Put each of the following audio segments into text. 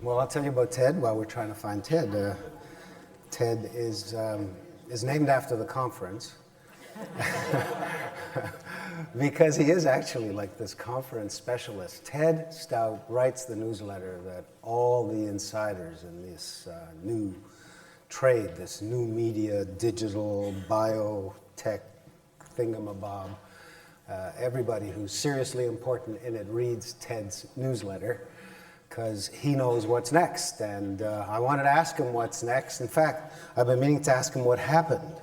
Well, I'll tell you about Ted while we're trying to find Ted. Ted is named after the conference because he is actually like this conference specialist. Ted Stout writes the newsletter that all the insiders in this new trade, this new media, digital, biotech thingamabob, everybody who's seriously important in it reads Ted's newsletter because he knows what's next. And I wanted to ask him what's next. In fact, I've been meaning to ask him what happened.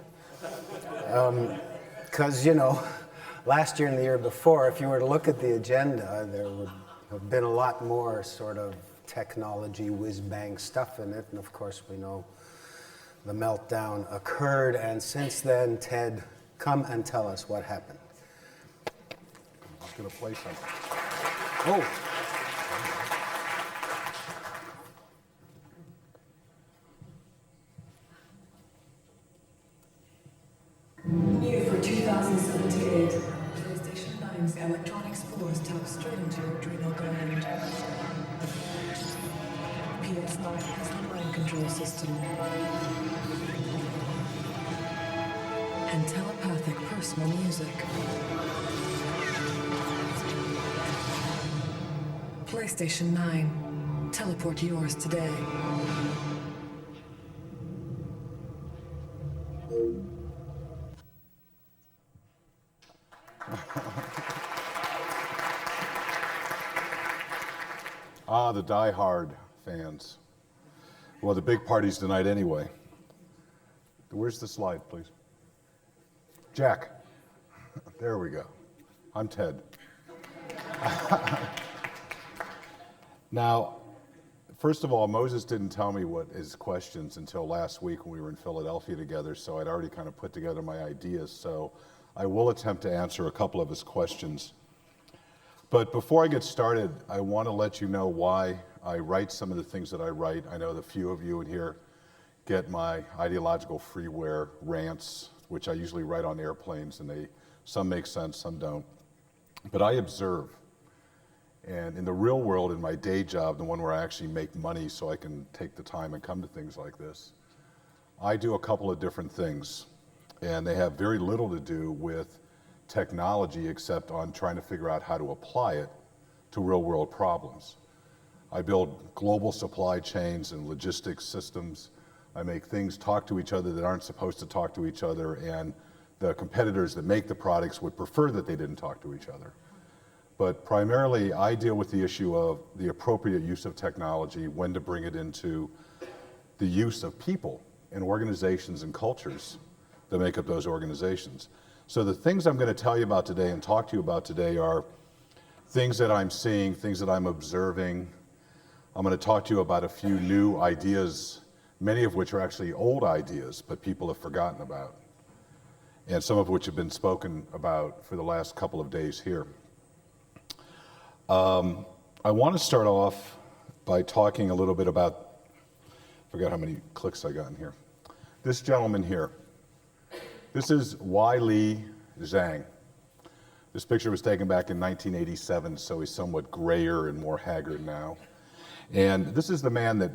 Because, you know, last year and the year before, if you were to look at the agenda, there would have been a lot more sort of technology, whiz-bang stuff in it. And of course, we know the meltdown occurred. And since then, Ted, come and tell us what happened. I'm just going to play something. Oh. New for 2078, PlayStation 9's electronic spores tap straight into your adrenal gland. PS9 has the mind control system and telepathic personal music. PlayStation 9, teleport yours today. The die-hard fans. Well, the big party's tonight anyway. Where's the slide, please? Jack. There we go. I'm Ted. Now, first of all, Moses didn't tell me what his questions until last week when we were in Philadelphia together, so I'd already kind of put together my ideas, so I will attempt to answer a couple of his questions. But before I get started, I want to let you know why I write some of the things that I write. I know the few of you in here get my ideological freeware rants, which I usually write on airplanes, and some make sense, some don't. But I observe. And in the real world, in my day job, the one where I actually make money so I can take the time and come to things like this, I do a couple of different things. And they have very little to do with technology except on trying to figure out how to apply it to real world problems. I build global supply chains and logistics systems. I make things talk to each other that aren't supposed to talk to each other, and the competitors that make the products would prefer that they didn't talk to each other. But primarily, I deal with the issue of the appropriate use of technology, when to bring it into the use of people and organizations and cultures that make up those organizations. So the things I'm going to tell you about today and talk to you about today are things that I'm seeing, things that I'm observing. I'm going to talk to you about a few new ideas, many of which are actually old ideas, but people have forgotten about, and some of which have been spoken about for the last couple of days here. I want to start off by talking a little bit about, I forgot how many clicks I got in here. This gentleman here. This is Wei-Li Zhang. This picture was taken back in 1987, so he's somewhat grayer and more haggard now. And this is the man that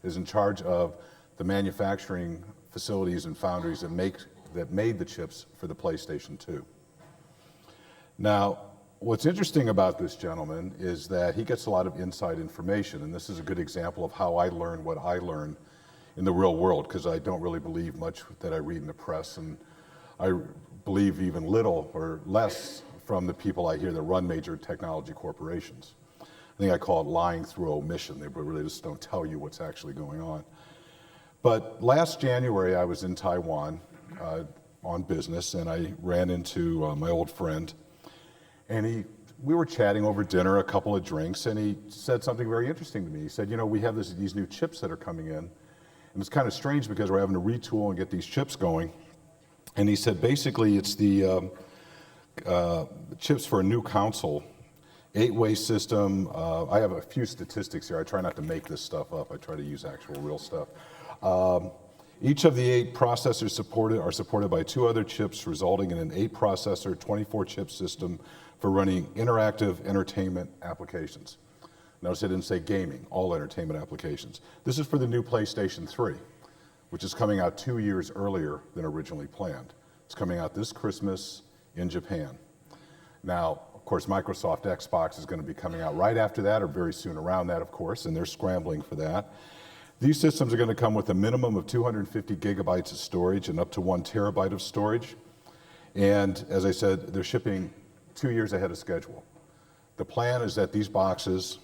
is in charge of the manufacturing facilities and foundries that made the chips for the PlayStation 2. Now, what's interesting about this gentleman is that he gets a lot of inside information, and this is a good example of how I learn what I learn in the real world, because I don't really believe much that I read in the press, and I believe even little or less from the people I hear that run major technology corporations. I think I call it lying through omission. They really just don't tell you what's actually going on. But last January, I was in Taiwan on business, and I ran into my old friend, and we were chatting over dinner, a couple of drinks, and he said something very interesting to me. He said, you know, we have these new chips that are coming in, and it's kind of strange because we're having to retool and get these chips going. And he said, basically, it's the chips for a new console, 8-way system. I have a few statistics here. I try not to make this stuff up. I try to use actual real stuff. Each of the 8 processors are supported by 2 other chips, resulting in an 8-processor, 24-chip system for running interactive entertainment applications. Notice I didn't say gaming, all entertainment applications. This is for the new PlayStation 3, which is coming out 2 years earlier than originally planned. It's coming out this Christmas in Japan. Now, of course, Microsoft Xbox is going to be coming out right after that, or very soon around that, of course, and they're scrambling for that. These systems are going to come with a minimum of 250 gigabytes of storage and up to 1 terabyte of storage. And as I said, they're shipping 2 years ahead of schedule. The plan is that these boxes,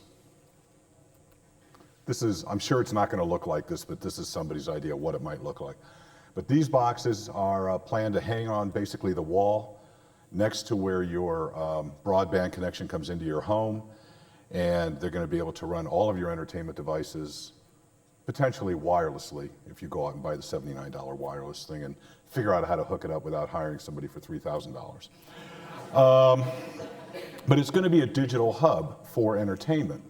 I'm sure it's not going to look like this, but this is somebody's idea of what it might look like. But these boxes are planned to hang on basically the wall next to where your broadband connection comes into your home, and they're going to be able to run all of your entertainment devices potentially wirelessly if you go out and buy the $79 wireless thing and figure out how to hook it up without hiring somebody for $3,000. But it's going to be a digital hub for entertainment.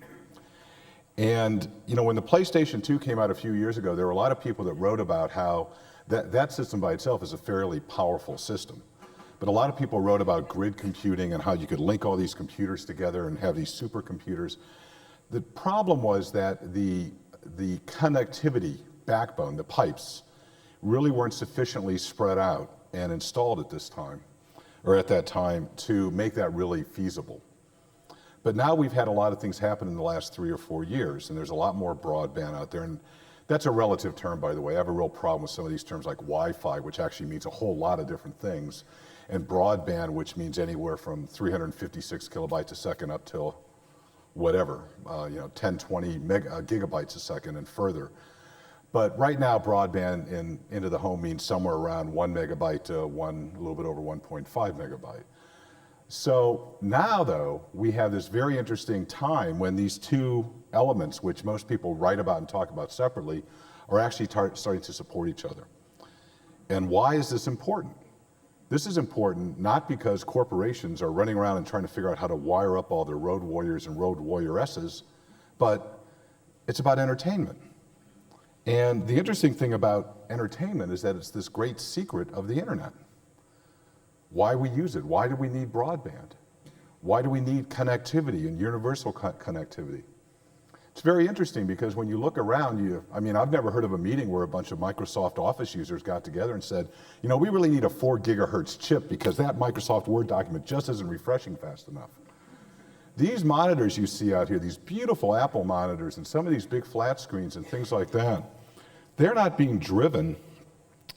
And when the PlayStation 2 came out a few years ago, there were a lot of people that wrote about how that system by itself is a fairly powerful system. But a lot of people wrote about grid computing and how you could link all these computers together and have these supercomputers. The problem was that the connectivity backbone, the pipes, really weren't sufficiently spread out and installed at that time to make that really feasible. But now we've had a lot of things happen in the last 3 or 4 years, and there's a lot more broadband out there. And that's a relative term, by the way. I have a real problem with some of these terms like Wi-Fi, which actually means a whole lot of different things, and broadband, which means anywhere from 356 kilobytes a second up till whatever, 10, 20 gigabytes a second and further. But right now, broadband into the home means somewhere around 1 megabyte to a little bit over 1.5 megabyte. So now, though, we have this very interesting time when these two elements, which most people write about and talk about separately, are actually starting to support each other. And why is this important? This is important not because corporations are running around and trying to figure out how to wire up all their road warriors and road warrioresses, but it's about entertainment. And the interesting thing about entertainment is that it's this great secret of the internet. Why we use it? Why do we need broadband? Why do we need connectivity and universal connectivity? It's very interesting because when you look around, I've never heard of a meeting where a bunch of Microsoft Office users got together and said, we really need a 4 gigahertz chip because that Microsoft Word document just isn't refreshing fast enough. These monitors you see out here, these beautiful Apple monitors and some of these big flat screens and things like that, they're not being driven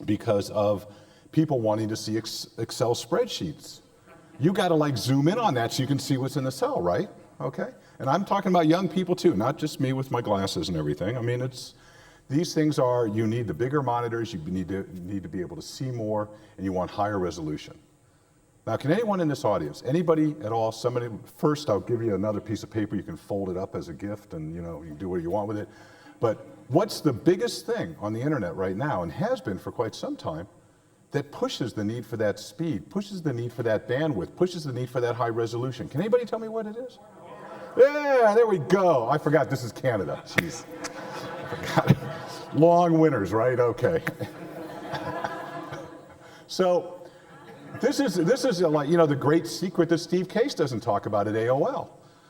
because of people wanting to see Excel spreadsheets. You got to zoom in on that so you can see what's in the cell, right? Okay? And I'm talking about young people too, not just me with my glasses and everything. These things you need the bigger monitors, you need to be able to see more, and you want higher resolution. Now, can anyone in this audience, anybody at all, first I'll give you another piece of paper, you can fold it up as a gift and you can do what you want with it. But what's the biggest thing on the internet right now, and has been for quite some time, that pushes the need for that speed, pushes the need for that bandwidth, pushes the need for that high resolution? Can anybody tell me what it is? Yeah, there we go. I forgot this is Canada. Jeez. I forgot. Long winters, right? Okay. So this is the great secret that Steve Case doesn't talk about at AOL.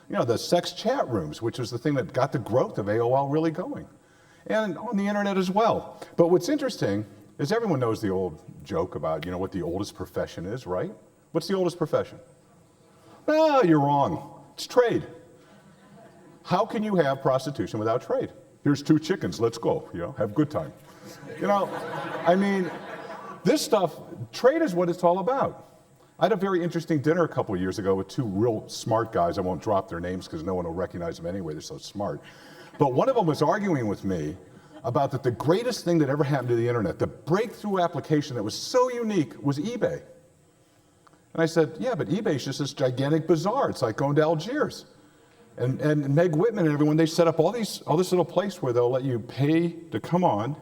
The sex chat rooms, which was the thing that got the growth of AOL really going. And on the internet as well. But what's interesting is everyone knows the old joke about, what the oldest profession is, right? What's the oldest profession? Oh, you're wrong. It's trade. How can you have prostitution without trade? Here's 2 chickens, let's go, have a good time. This stuff, trade is what it's all about. I had a very interesting dinner a couple of years ago with 2 real smart guys. I won't drop their names because no one will recognize them anyway, they're so smart. But one of them was arguing with me about that the greatest thing that ever happened to the internet, the breakthrough application that was so unique, was eBay. And I said, yeah, but eBay's just this gigantic bazaar. It's like going to Algiers. And Meg Whitman and everyone, they set up all this little place where they'll let you pay to come on,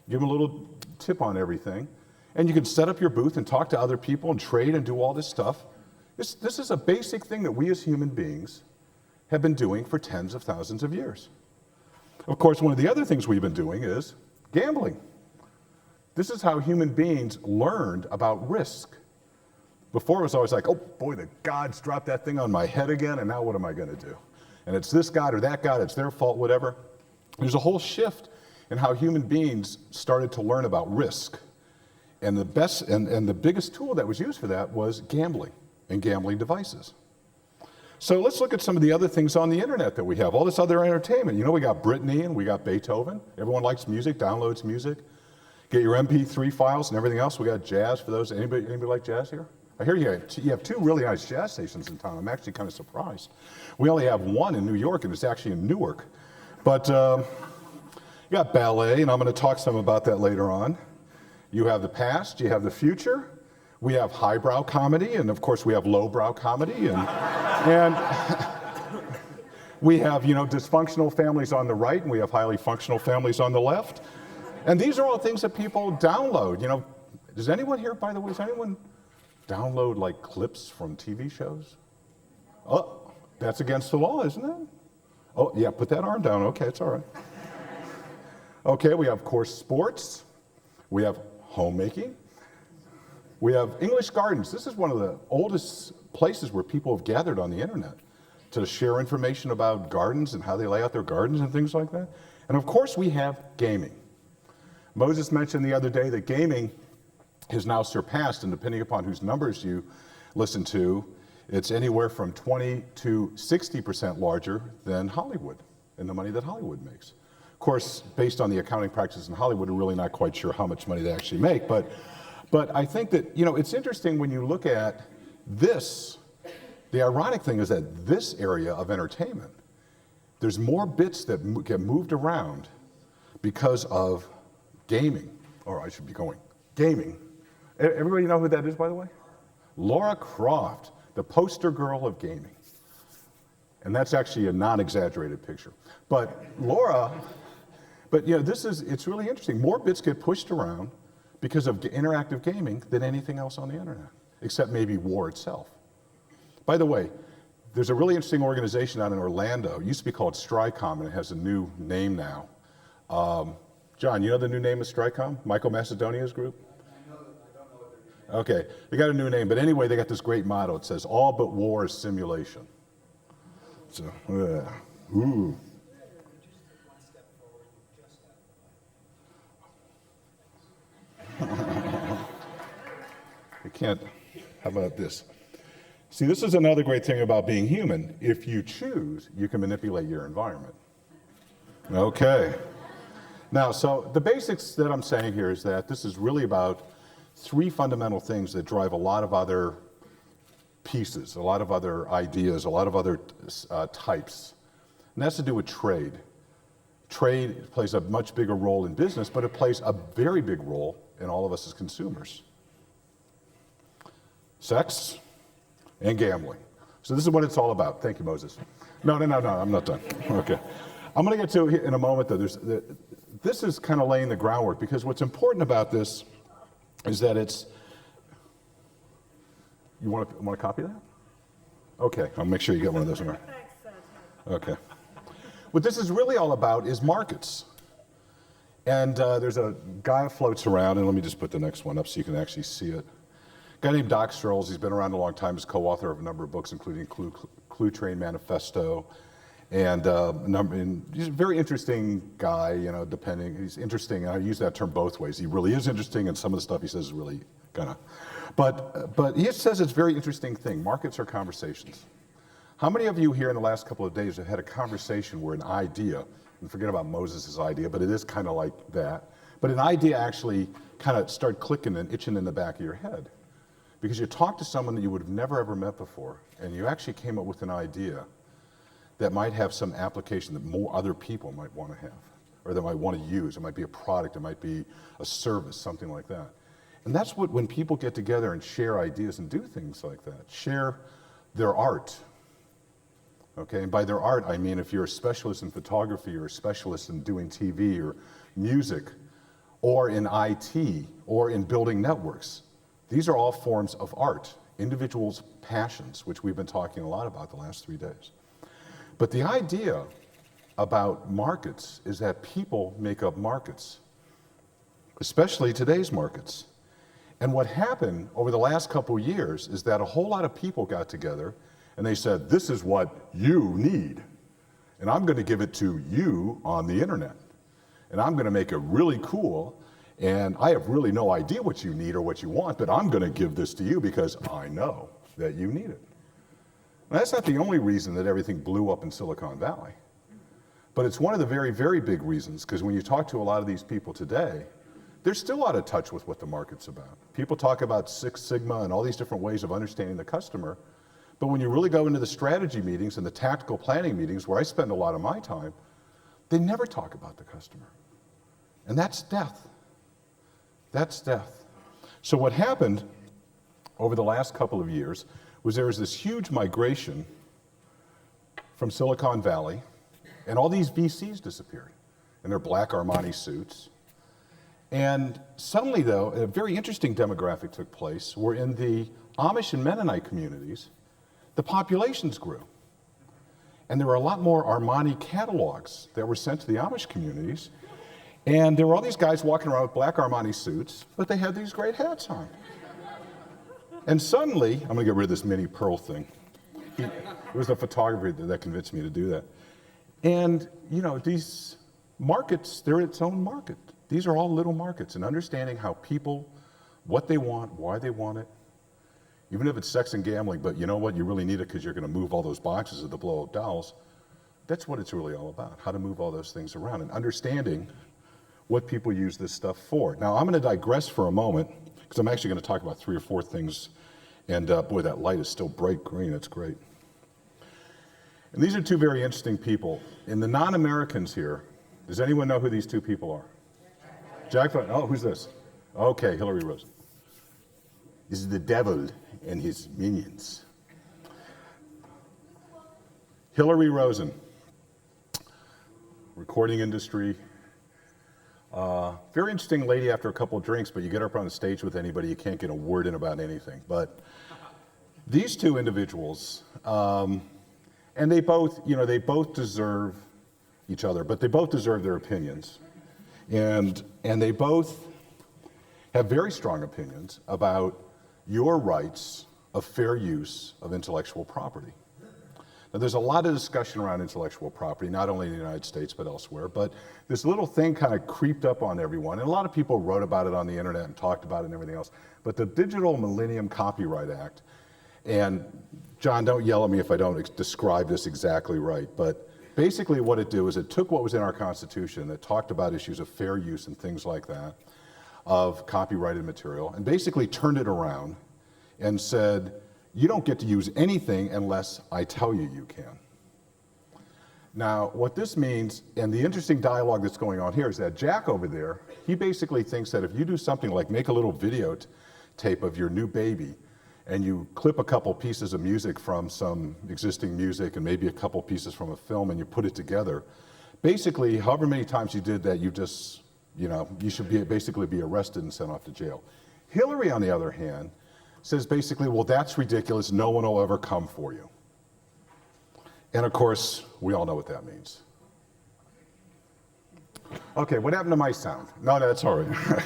give them a little tip on everything, and you can set up your booth and talk to other people and trade and do all this stuff. This is a basic thing that we as human beings have been doing for tens of thousands of years. Of course, one of the other things we've been doing is gambling. This is how human beings learned about risk. Before it was always like, oh boy, the gods dropped that thing on my head again, and now what am I going to do? and it's this God or that God, it's their fault, whatever. There's a whole shift in how human beings started to learn about risk. And the best and the biggest tool that was used for that was gambling and gambling devices. So let's look at some of the other things on the internet that we have, all this other entertainment. You know, we got Britney and we got Beethoven. Everyone likes music, downloads music. Get your MP3 files and everything else. We got jazz for those. Anybody like jazz here? I hear you have two really nice jazz stations in town. I'm actually kind of surprised. We only have one in New York, and it's actually in Newark. But you got ballet, and I'm going to talk some about that later on. You have the past, you have the future. We have highbrow comedy, and of course we have lowbrow comedy, and we have, you know, dysfunctional families on the right, and we have highly functional families on the left. And these are all things that people download. You know, does anyone here, by the way, does anyone download like clips from TV shows? Oh, that's against the law, isn't it? Oh, yeah, put that arm down. Okay, it's all right. Okay, we have, of course, sports. We have homemaking. We have English gardens. This is one of the oldest places where people have gathered on the internet to share information about gardens and how they lay out their gardens and things like that. And of course, we have gaming. Moses mentioned the other day that gaming has now surpassed, and depending upon whose numbers you listen to, it's anywhere from 20 to 60% larger than Hollywood and the money that Hollywood makes. Of course, based on the accounting practices in Hollywood, we're really not quite sure how much money they actually make, but I think that, you know, it's interesting when you look at this. The ironic thing is that this area of entertainment, there's more bits that get moved around because of gaming, or I should be going, gaming. Everybody know who that is, by the way? Laura Croft, the poster girl of gaming. And that's actually a non-exaggerated picture. But Laura, you know, it's really interesting. More bits get pushed around because of interactive gaming than anything else on the internet, except maybe war itself. By the way, there's a really interesting organization out in Orlando. It used to be called Stricom, and it has a new name now. John, you know the new name of Stricom? Michael Macedonia's group? I don't know what they're doing. Okay, they got a new name, but anyway, they got this great motto. It says, "All but war is simulation." So, ooh. You can't. How about this? See, this is another great thing about being human. If you choose, you can manipulate your environment. Okay. Now, so the basics that I'm saying here is that this is really about three fundamental things that drive a lot of other pieces, a lot of other ideas, a lot of other types. And that's to do with trade. Trade plays a much bigger role in business, but it plays a very big role in all of us as consumers. Sex and gambling. So this is what it's all about. Thank you, Moses. No, I'm not done. Okay. I'm going to get to it in a moment, though. This is kind of laying the groundwork, because what's important about this is that it's... You want to copy that? Okay, I'll make sure you get one of those. Okay. What this is really all about is markets. And there's a guy that floats around, and let me just put the next one up so you can actually see it. A guy named Doc Strolls. He's been around a long time. He's co-author of a number of books, including Clue Train Manifesto, and he's a very interesting guy. You know, he's interesting. And I use that term both ways. He really is interesting, and some of the stuff he says is really kind of. But he says it's a very interesting thing. Markets are conversations. How many of you here in the last couple of days have had a conversation where an idea, and forget about Moses' idea, but it is kind of like that, but an idea actually kind of started clicking and itching in the back of your head? Because you talked to someone that you would have never ever met before, and you actually came up with an idea that might have some application that more other people might want to have, or that might want to use. It might be a product, it might be a service, something like that. And that's what, when people get together and share ideas and do things like that, share their art. Okay, and by their art, I mean if you're a specialist in photography, or a specialist in doing TV or music, or in IT, or in building networks. These are all forms of art, individuals' passions, which we've been talking a lot about the last 3 days. But the idea about markets is that people make up markets, especially today's markets. And what happened over the last couple of years is that a whole lot of people got together and they said, this is what you need. and I'm going to give it to you on the internet. And I'm going to make it really cool, and I have really no idea what you need or what you want, but I'm going to give this to you because I know that you need it. Now, that's not the only reason that everything blew up in Silicon Valley, but it's one of the very, very big reasons, because when you talk to a lot of these people today, they're still out of touch with what the market's about. People talk about Six Sigma and all these different ways of understanding the customer, but when you really go into the strategy meetings and the tactical planning meetings, where I spend a lot of my time, they never talk about the customer. And that's death. That's death. So what happened over the last couple of years was there was this huge migration from Silicon Valley, and all these VCs disappeared in their black Armani suits. And suddenly, though, a very interesting demographic took place, where in the Amish and Mennonite communities, the populations grew. And there were a lot more Armani catalogs that were sent to the Amish communities. And there were all these guys walking around with black Armani suits, but they had these great hats on. And suddenly, I'm gonna get rid of this mini pearl thing. It was the photographer that convinced me to do that. And you know, these markets, they're its own market. These are all little markets, and understanding how people, what they want, why they want it, even if it's sex and gambling, but you know what, you really need it because you're gonna move all those boxes of the blow-up dolls. That's what it's really all about, how to move all those things around and understanding what people use this stuff for. Now, I'm going to digress for a moment, because I'm actually going to talk about 3 or 4 things, and boy, that light is still bright green, it's great. And these are 2 very interesting people. In the non-Americans here, does anyone know who these 2 people are? Jack, oh, who's this? Okay, Hillary Rosen. This is the devil and his minions. Hillary Rosen, recording industry, very interesting lady after a couple of drinks, but you get her up on the stage with anybody, you can't get a word in about anything. But these 2 individuals, and they both, you know, they both deserve each other, but they both deserve their opinions. And they both have very strong opinions about your rights of fair use of intellectual property. Now, there's a lot of discussion around intellectual property, not only in the United States, but elsewhere, but this little thing kind of creeped up on everyone, and a lot of people wrote about it on the internet and talked about it and everything else, but the Digital Millennium Copyright Act, and John, don't yell at me if I don't describe this exactly right, but basically what it did is it took what was in our Constitution that talked about issues of fair use and things like that, of copyrighted material, and basically turned it around and said, you don't get to use anything unless I tell you you can. Now, what this means, and the interesting dialogue that's going on here, is that Jack over there, he basically thinks that if you do something like make a little video tape of your new baby, and you clip a couple pieces of music from some existing music and maybe a couple pieces from a film and you put it together, basically, however many times you did that, you just, you know, you should basically be arrested and sent off to jail. Hillary, on the other hand, says basically, well, that's ridiculous, no one will ever come for you. And of course, we all know what that means. Okay, what happened to my sound? No, that's all right.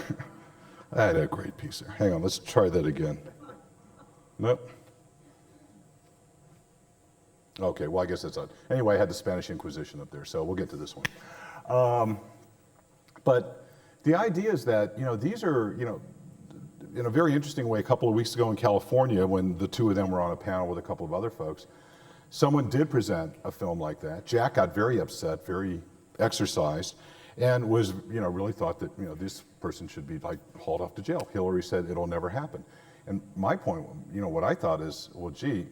I had a great piece there. Hang on, let's try that again. Nope. Okay, well, I guess that's odd. Anyway, I had the Spanish Inquisition up there, so we'll get to this one. But the idea is that, you know, these are, you know, in a very interesting way, a couple of weeks ago in California, when the 2 of them were on a panel with a couple of other folks, someone did present a film like that. Jack got very upset, very exercised, and was, you know, really thought that, you know, this person should be like hauled off to jail. Hillary said it'll never happen. And my point, you know, what I thought is, well, gee,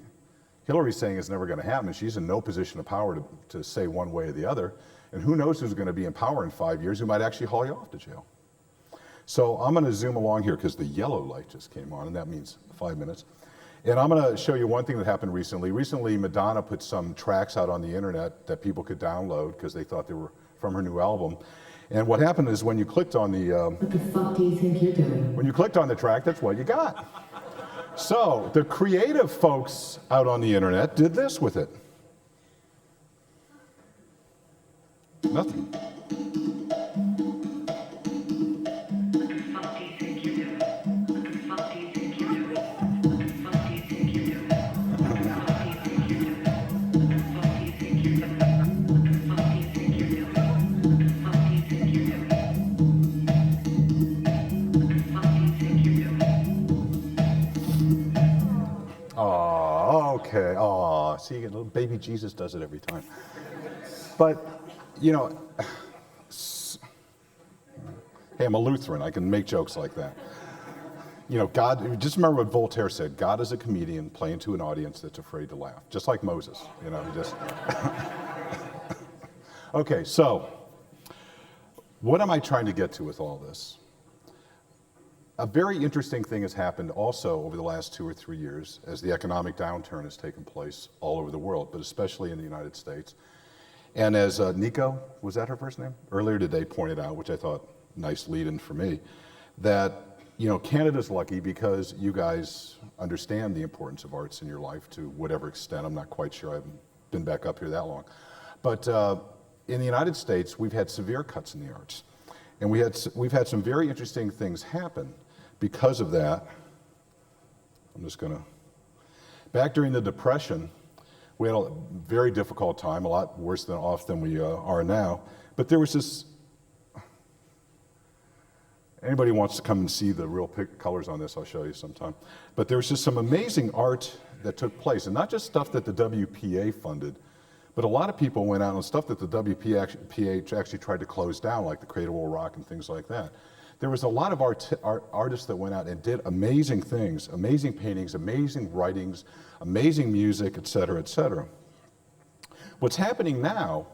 Hillary's saying it's never going to happen. She's in no position of power to say one way or the other. And who knows who's going to be in power in 5 years who might actually haul you off to jail. So I'm going to zoom along here because the yellow light just came on, and that means 5 minutes. And I'm going to show you one thing that happened recently. Recently, Madonna put some tracks out on the internet that people could download because they thought they were from her new album. And what happened is when you clicked on the... What the fuck do you think you're doing? When you clicked on the track, that's what you got. So the creative folks out on the internet did this with it. Nothing. see, little baby Jesus does it every time. But, you know, hey, I'm a Lutheran. I can make jokes like that. You know, God, just remember what Voltaire said, God is a comedian playing to an audience that's afraid to laugh. Just like Moses, you know, he just... Okay, so, what am I trying to get to with all this? A very interesting thing has happened also over the last 2 or 3 years as the economic downturn has taken place all over the world, but especially in the United States. And as Nico, was that her first name? Earlier today pointed out, which I thought, nice lead-in for me, that, you know, Canada's lucky because you guys understand the importance of arts in your life to whatever extent. I'm not quite sure. I haven't been back up here that long. But in the United States, we've had severe cuts in the arts. And we've had some very interesting things happen because of that. I'm just going to... Back during the Depression, we had a very difficult time, a lot worse than off than we are now. But there was this... Anybody wants to come and see the real colors on this, I'll show you sometime. But there was just some amazing art that took place, and not just stuff that the WPA funded, but a lot of people went out on stuff that the WPH actually tried to close down, like the Cradle Will Rock and things like that. There was a lot of artists that went out and did amazing things, amazing paintings, amazing writings, amazing music, et cetera, et cetera. What's happening now,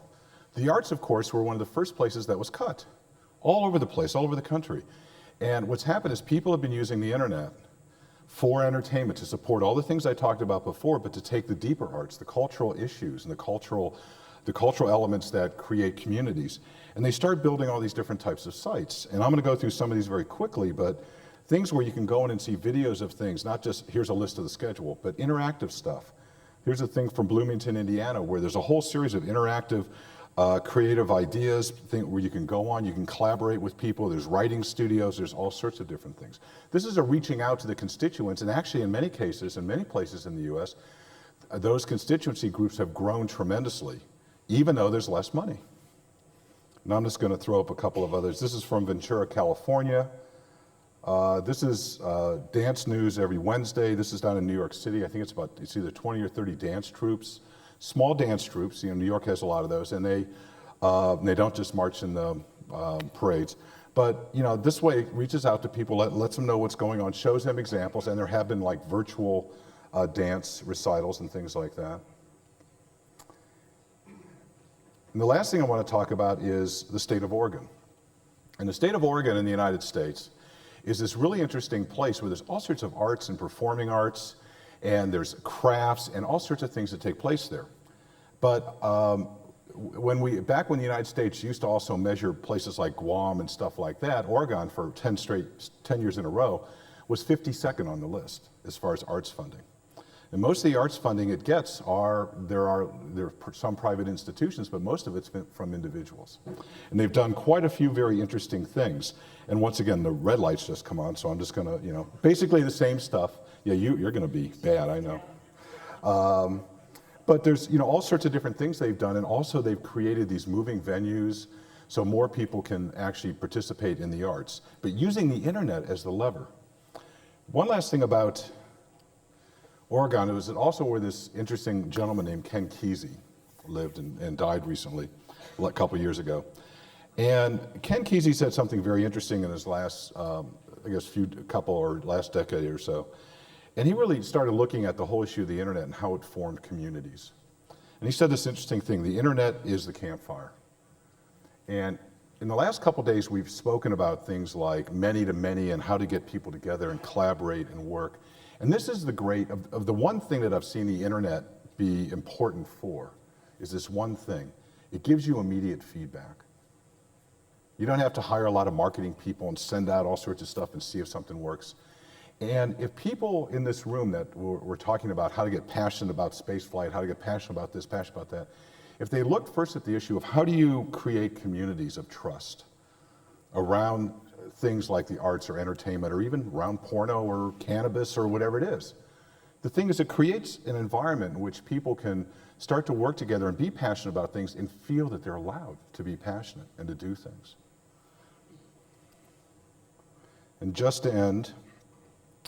the arts, of course, were one of the first places that was cut. All over the place, all over the country. And what's happened is people have been using the internet for entertainment to support all the things I talked about before, but to take the deeper arts, the cultural issues and the cultural elements that create communities. And they start building all these different types of sites. And I'm going to go through some of these very quickly, but things where you can go in and see videos of things, not just here's a list of the schedule, but interactive stuff. Here's a thing from Bloomington, Indiana, where there's a whole series of interactive creative ideas where you can go on, you can collaborate with people, there's writing studios, there's all sorts of different things. This is a reaching out to the constituents, and actually in many cases, in many places in the US, those constituency groups have grown tremendously, even though there's less money. Now I'm just going to throw up a couple of others. This is from Ventura, California. This is dance news every Wednesday. This is down in New York City. I think it's either 20 or 30 dance troupes. Small dance troupes, you know, New York has a lot of those, and they don't just march in the parades. But, you know, this way it reaches out to people, lets them know what's going on, shows them examples, and there have been like virtual dance recitals and things like that. And the last thing I want to talk about is the state of Oregon. And the state of Oregon in the United States is this really interesting place where there's all sorts of arts and performing arts, and there's crafts and all sorts of things that take place there. But back when the United States used to also measure places like Guam and stuff like that, Oregon for 10 years in a row was 52nd on the list as far as arts funding. And most of the arts funding it gets there are some private institutions, but most of it's been from individuals. And they've done quite a few very interesting things. And once again, the red lights just come on, so I'm just gonna, you know, basically the same stuff. Yeah, you're gonna be bad, I know. But there's, you know, all sorts of different things they've done, and also they've created these moving venues so more people can actually participate in the arts, but using the internet as the lever. One last thing about Oregon, it was also where this interesting gentleman named Ken Kesey lived and died recently, a couple years ago. And Ken Kesey said something very interesting in his last, I guess, last decade or so. And he really started looking at the whole issue of the internet and how it formed communities. And he said this interesting thing, the internet is the campfire. And in the last couple days, we've spoken about things like many to many and how to get people together and collaborate and work. And this is the great, of the one thing that I've seen the internet be important for, is this one thing. It gives you immediate feedback. You don't have to hire a lot of marketing people and send out all sorts of stuff and see if something works. And if people in this room that we're talking about how to get passionate about spaceflight, how to get passionate about this, passionate about that, if they look first at the issue of how do you create communities of trust around things like the arts or entertainment or even around porno or cannabis or whatever it is. The thing is it creates an environment in which people can start to work together and be passionate about things and feel that they're allowed to be passionate and to do things. And just to end,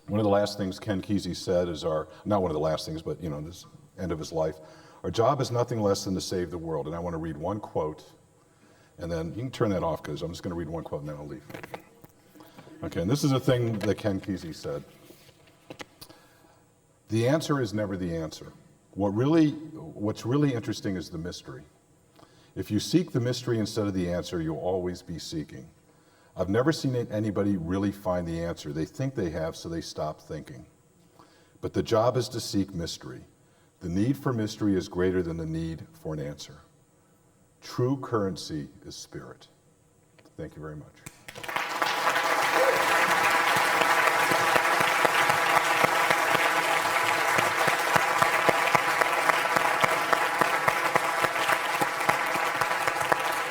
one of the last things Ken Kesey said is not one of the last things, but you know, this end of his life. Our job is nothing less than to save the world. And I want to read one quote, and then you can turn that off because I'm just going to read one quote and then I'll leave. Okay, and this is a thing that Ken Kesey said. The answer is never the answer. What's really interesting is the mystery. If you seek the mystery instead of the answer, you'll always be seeking. I've never seen anybody really find the answer. They think they have, so they stop thinking. But the job is to seek mystery. The need for mystery is greater than the need for an answer. True currency is spirit. Thank you very much.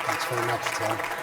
Thanks very much, Ted.